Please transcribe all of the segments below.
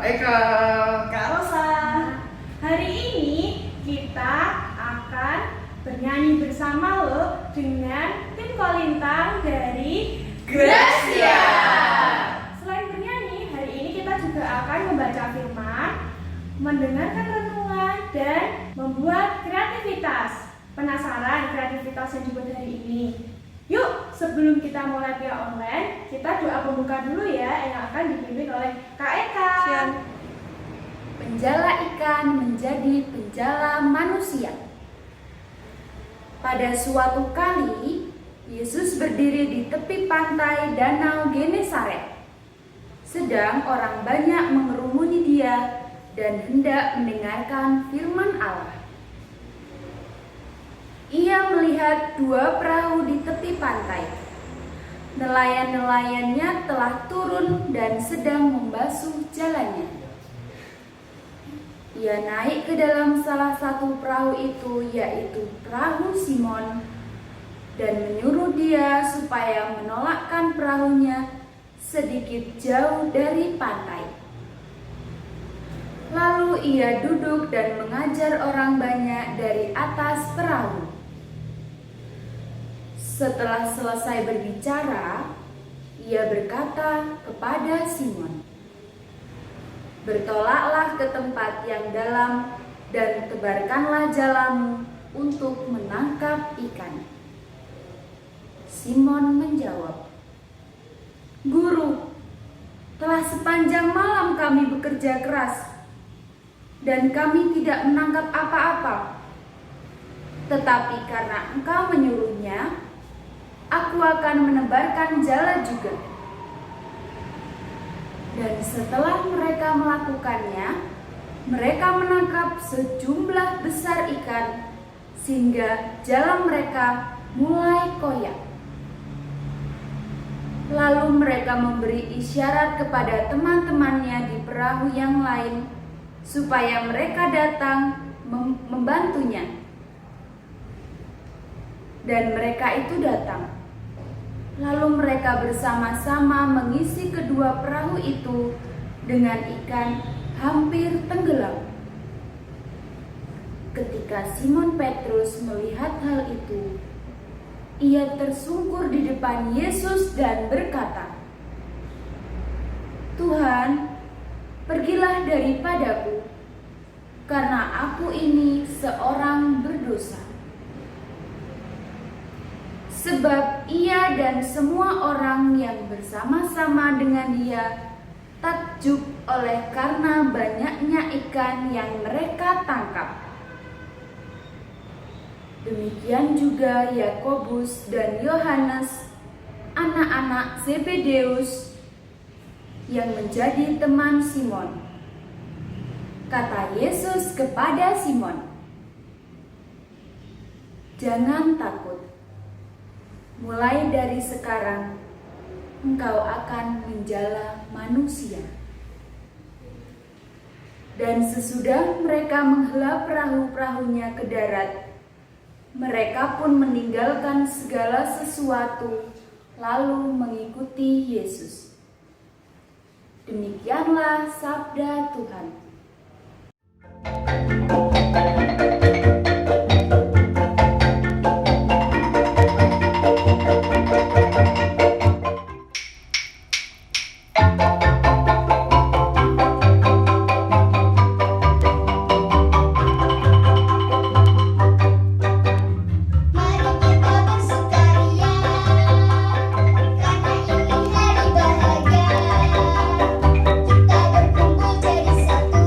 Eka. Kak Rosa. Hari ini kita akan bernyanyi bersama loh dengan tim Kolintang dari Gracia. Selain bernyanyi, hari ini kita juga akan membaca firman, mendengarkan renungan, dan membuat kreativitas. Penasaran kreativitas yang dibuat hari ini? Yuk, sebelum kita mulai via online, kita doa pembuka dulu ya, yang akan dipimpin oleh Kak Eka. Penjala ikan menjadi penjala manusia. Pada suatu kali, Yesus berdiri di tepi pantai Danau Genesaret. Sedang orang banyak mengerumuni dia dan hendak mendengarkan firman Allah. Ia melihat dua perahu di tepi pantai. Nelayan-nelayannya telah turun dan sedang membasuh jalannya. Ia naik ke dalam salah satu perahu itu, yaitu perahu Simon, dan menyuruh dia supaya menolakkan perahunya sedikit jauh dari pantai. Lalu ia duduk dan mengajar orang banyak dari atas perahu. Setelah selesai berbicara, ia berkata kepada Simon, "Bertolaklah ke tempat yang dalam dan tebarkanlah jalamu untuk menangkap ikan." Simon menjawab, "Guru, telah sepanjang malam kami bekerja keras dan kami tidak menangkap apa-apa. Tetapi karena Engkau menyuruhnya, aku akan menebarkan jala juga." Dan setelah mereka melakukannya, mereka menangkap sejumlah besar ikan sehingga jala mereka mulai koyak. Lalu mereka memberi isyarat kepada teman-temannya di perahu yang lain supaya mereka datang membantunya. Dan mereka itu datang. Lalu mereka bersama-sama mengisi kedua perahu itu dengan ikan hampir tenggelam. Ketika Simon Petrus melihat hal itu, ia tersungkur di depan Yesus dan berkata, "Tuhan, pergilah daripadaku, karena aku ini seorang berdosa." Sebab ia dan semua orang yang bersama-sama dengan dia takjub oleh karena banyaknya ikan yang mereka tangkap. Demikian juga Yakobus dan Yohanes, anak-anak Zebedeus, yang menjadi teman Simon. Kata Yesus kepada Simon, "Jangan takut. Mulai dari sekarang, engkau akan menjala manusia." Dan sesudah mereka menghela perahu-perahunya ke darat, mereka pun meninggalkan segala sesuatu, lalu mengikuti Yesus. Demikianlah sabda Tuhan. Kita berkumpul jadi satu.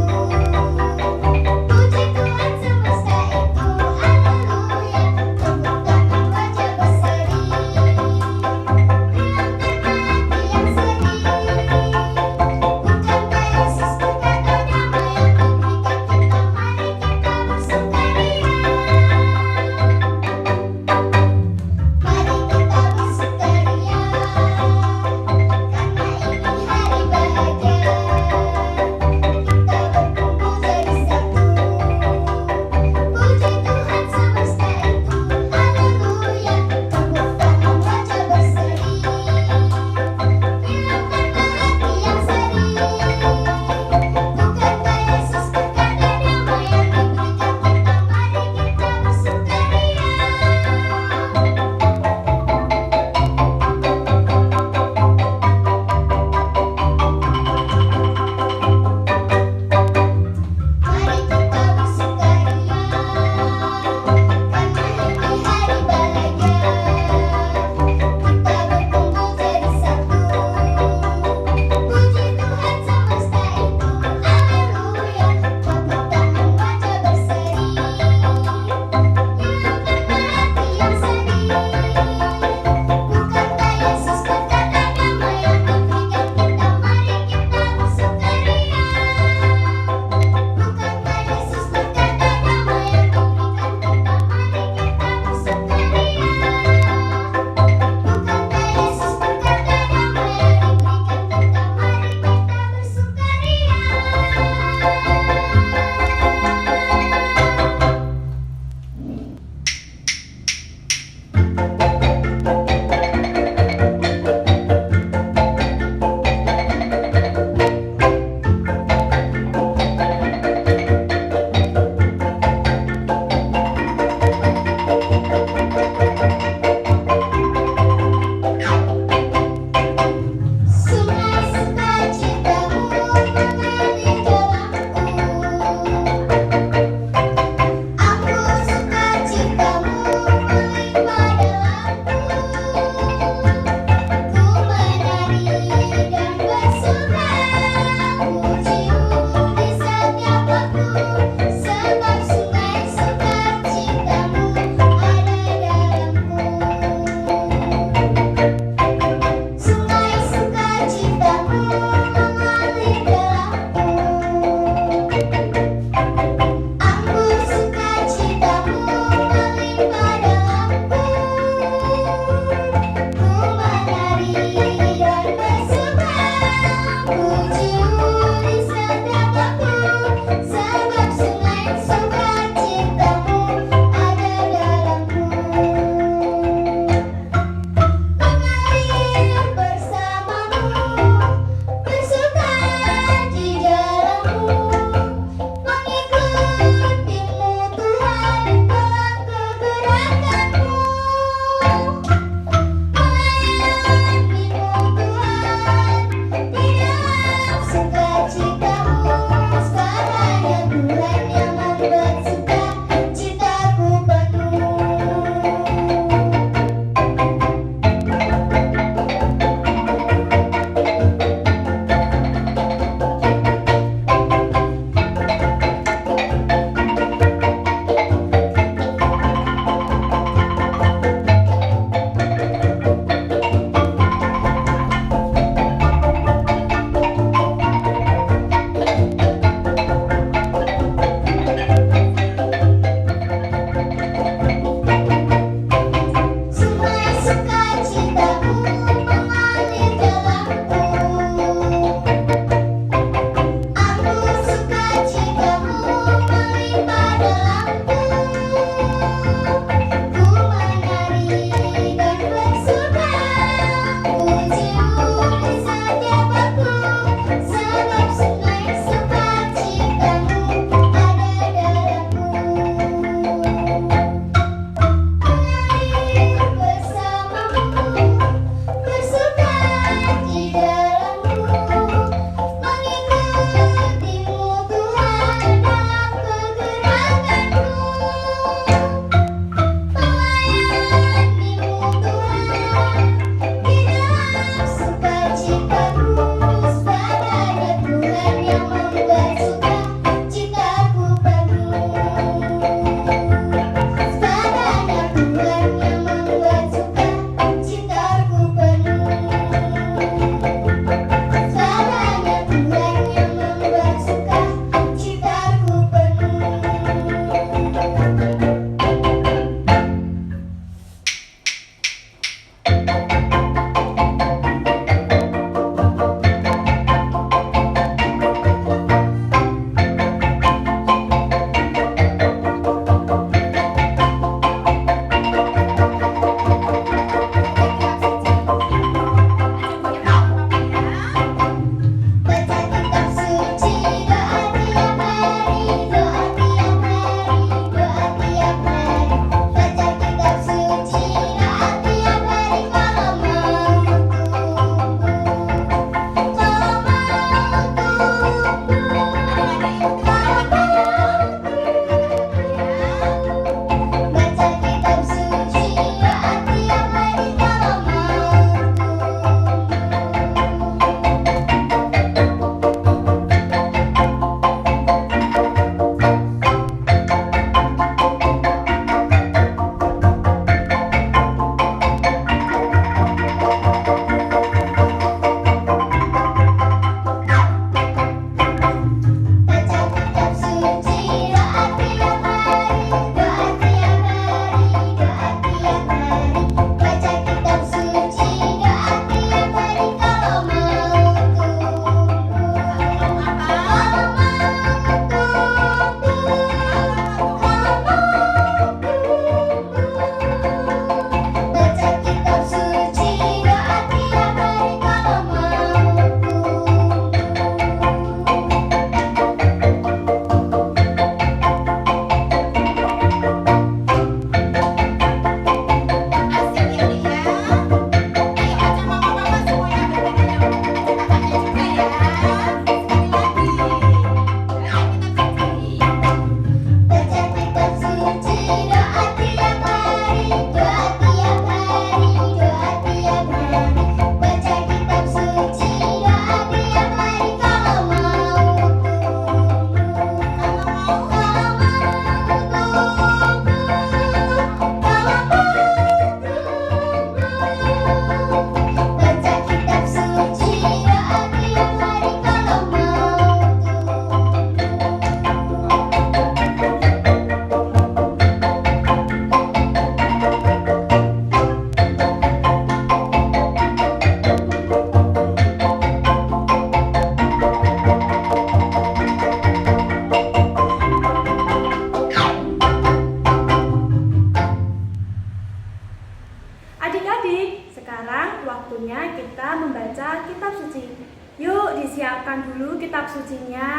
mempersiapkan dulu kitab sucinya.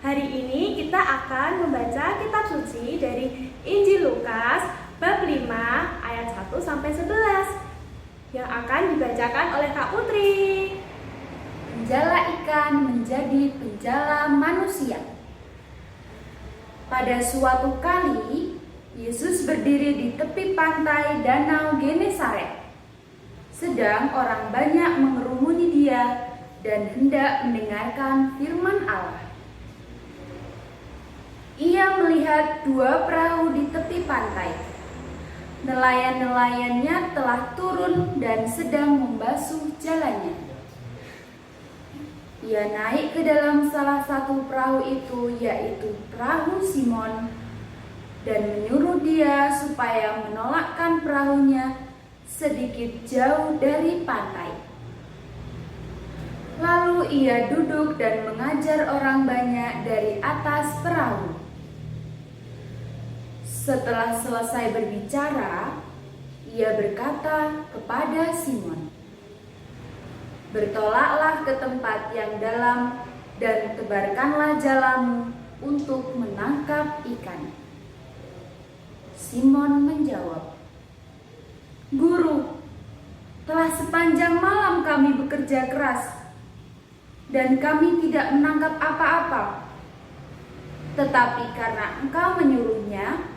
Hari ini kita akan membaca kitab suci dari Injil Lukas bab 5 ayat 1 sampai 11 yang akan dibacakan oleh Kak Putri. Penjala ikan menjadi penjala manusia. Pada suatu kali, Yesus berdiri di tepi pantai Danau Genesaret. Sedang orang banyak mengerumuni dia dan hendak mendengarkan firman Allah. Ia melihat dua perahu di tepi pantai. Nelayan-nelayannya telah turun dan sedang membasuh jalannya. Ia naik ke dalam salah satu perahu itu, yaitu perahu Simon, dan menyuruh dia supaya menolakkan perahunya sedikit jauh dari pantai. Lalu ia duduk dan mengajar orang banyak dari atas perahu. Setelah selesai berbicara, ia berkata kepada Simon, "Bertolaklah ke tempat yang dalam dan tebarkanlah jalamu untuk menangkap ikan." Simon menjawab, "Guru, telah sepanjang malam kami bekerja keras dan kami tidak menangkap apa-apa. Tetapi karena Engkau menyuruhnya,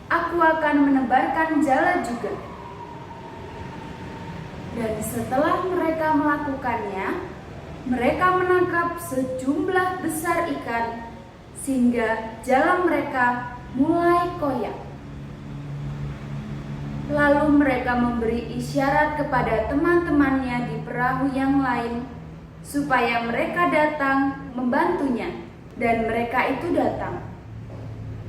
aku akan menebarkan jala juga." Dan setelah mereka melakukannya, mereka menangkap sejumlah besar ikan sehingga jala mereka mulai koyak. Lalu mereka memberi isyarat kepada teman-temannya di perahu yang lain supaya mereka datang membantunya, dan mereka itu datang.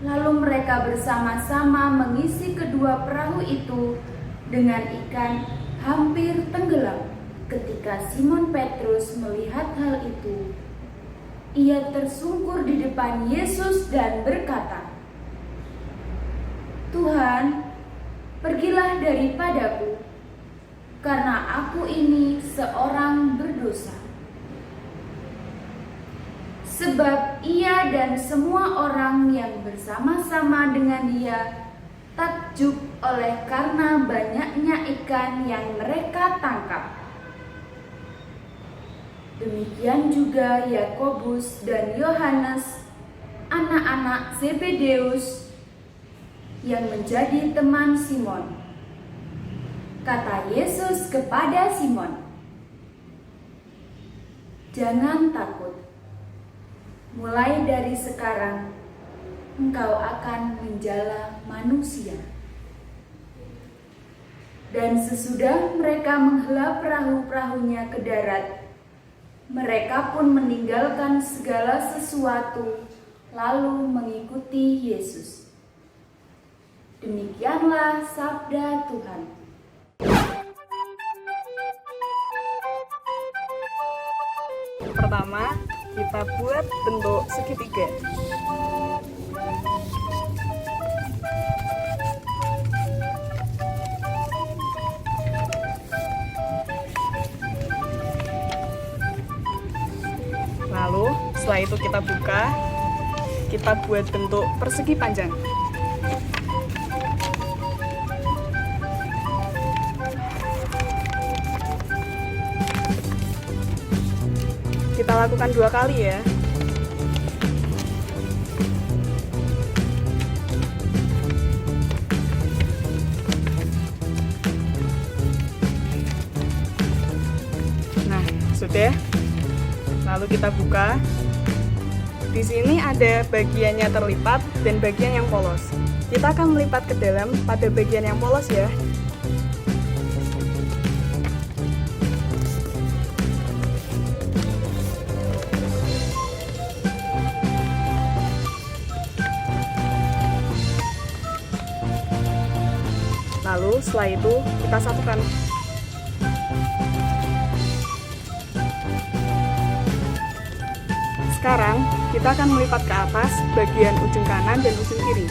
Lalu mereka bersama-sama mengisi kedua perahu itu dengan ikan hampir tenggelam. Ketika Simon Petrus melihat hal itu, ia tersungkur di depan Yesus dan berkata, "Tuhan, pergilah daripadaku, karena aku ini seorang berdosa." Sebab ia dan semua orang yang bersama-sama dengan dia takjub oleh karena banyaknya ikan yang mereka tangkap. Demikian juga Yakobus dan Yohanes, anak-anak Zebedeus, yang menjadi teman Simon. Kata Yesus kepada Simon, "Jangan takut. Mulai dari sekarang, engkau akan menjala manusia." Dan sesudah mereka menghela perahu-perahunya ke darat, mereka pun meninggalkan segala sesuatu, lalu mengikuti Yesus. Demikianlah sabda Tuhan. Pertama, kita buat bentuk segitiga. Lalu, setelah itu kita buka, kita buat bentuk persegi panjang. Kita lakukan 2 kali ya. Nah, sudah. Lalu kita buka. Di sini ada bagiannya terlipat dan bagian yang polos. Kita akan melipat ke dalam pada bagian yang polos ya. Lalu setelah itu kita satukan. Sekarang kita akan melipat ke atas bagian ujung kanan dan ujung kiri.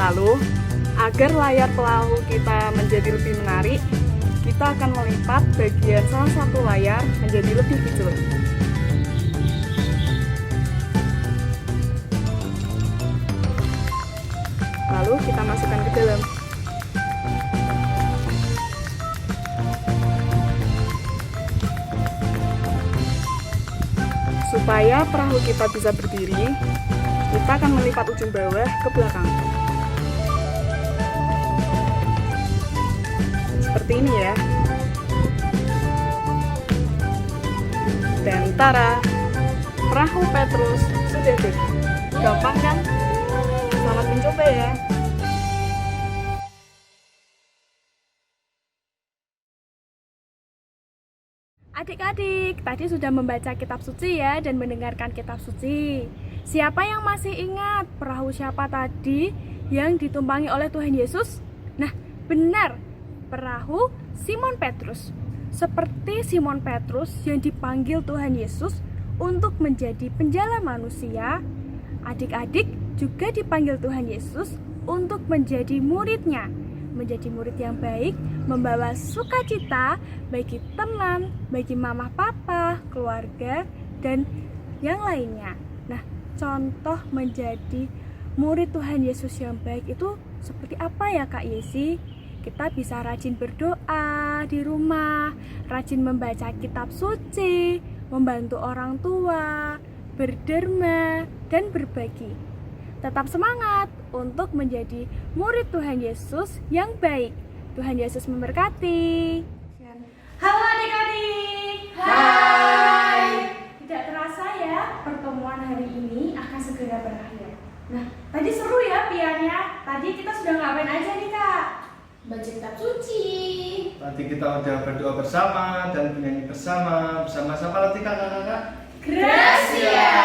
Lalu, agar layar perahu kita menjadi lebih menarik, kita akan melipat bagian salah satu layar menjadi lebih kecil. Lalu kita masukkan ke dalam. Supaya perahu kita bisa berdiri, kita akan melipat ujung bawah ke belakang. Seperti ini ya. Dan tara, perahu Petrus sudah jadi. Gampang kan? Selamat mencoba ya. Adik-adik, tadi sudah membaca kitab suci ya dan mendengarkan kitab suci. Siapa yang masih ingat perahu siapa tadi yang ditumpangi oleh Tuhan Yesus? Nah, benar, perahu Simon Petrus. Seperti Simon Petrus yang dipanggil Tuhan Yesus untuk menjadi penjala manusia, adik-adik juga dipanggil Tuhan Yesus untuk menjadi murid-Nya. Menjadi murid yang baik, membawa sukacita bagi teman, bagi mama papa, keluarga, dan yang lainnya. Nah, contoh menjadi murid Tuhan Yesus yang baik itu seperti apa ya Kak Yesi? Kita bisa rajin berdoa di rumah, rajin membaca kitab suci, membantu orang tua, berderma, dan berbagi. Tetap semangat untuk menjadi murid Tuhan Yesus yang baik. Tuhan Yesus memberkati. Halo adik-adik. Hai. Tidak terasa ya, pertemuan hari ini akan segera berakhir. Nah, tadi seru ya piannya. Tadi kita sudah ngapain aja nih Kak? Baca kitab suci. Tadi kita udah berdoa bersama dan bernyanyi bersama-sama lagi kakak-kakak. Gracia.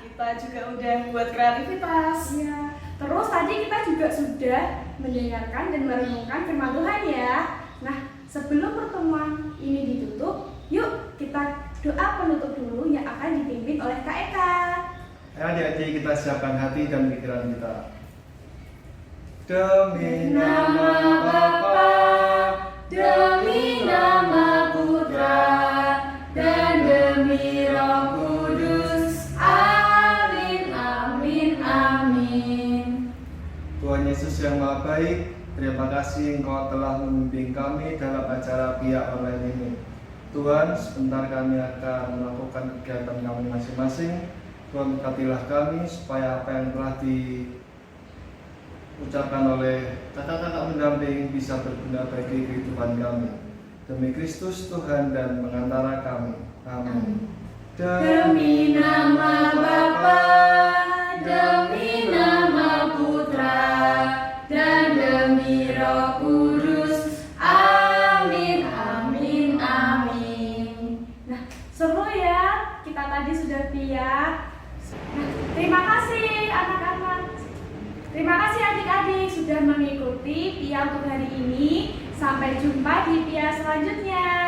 Kita juga udah buat kreativitas. Ya. Terus tadi kita juga sudah mendengarkan dan merenungkan firman Tuhan ya. Nah, sebelum pertemuan ini ditutup, yuk kita doa penutup dulu yang akan dipimpin oleh Kak Eka. Ayo adik-adik kita siapkan hati dan pikiran kita. Demi nama Bapa, Demi nama Putra, dan demi Roh Kudus. Amin, amin, amin. Tuhan Yesus yang Maha Baik, terima kasih Engkau telah membimbing kami dalam acara Pia Online ini. Tuhan, sebentar kami akan melakukan kegiatan kami masing-masing. Tuhan, berkatilah kami supaya apa yang telah diucapkan oleh kakak-kakak mendamping bisa berguna bagi kehidupan kami. Demi Kristus Tuhan dan mengantara kami. Amin. Demi nama Bapa, demi nama Putra, dan demi Roh Kudus. Amin, amin, amin. Nah, seru ya. Kita tadi sudah Pia. Nah, terima kasih anak-anak. Terima kasih adik-adik sudah mengikuti Pia untuk hari ini. Sampai jumpa di Pia selanjutnya.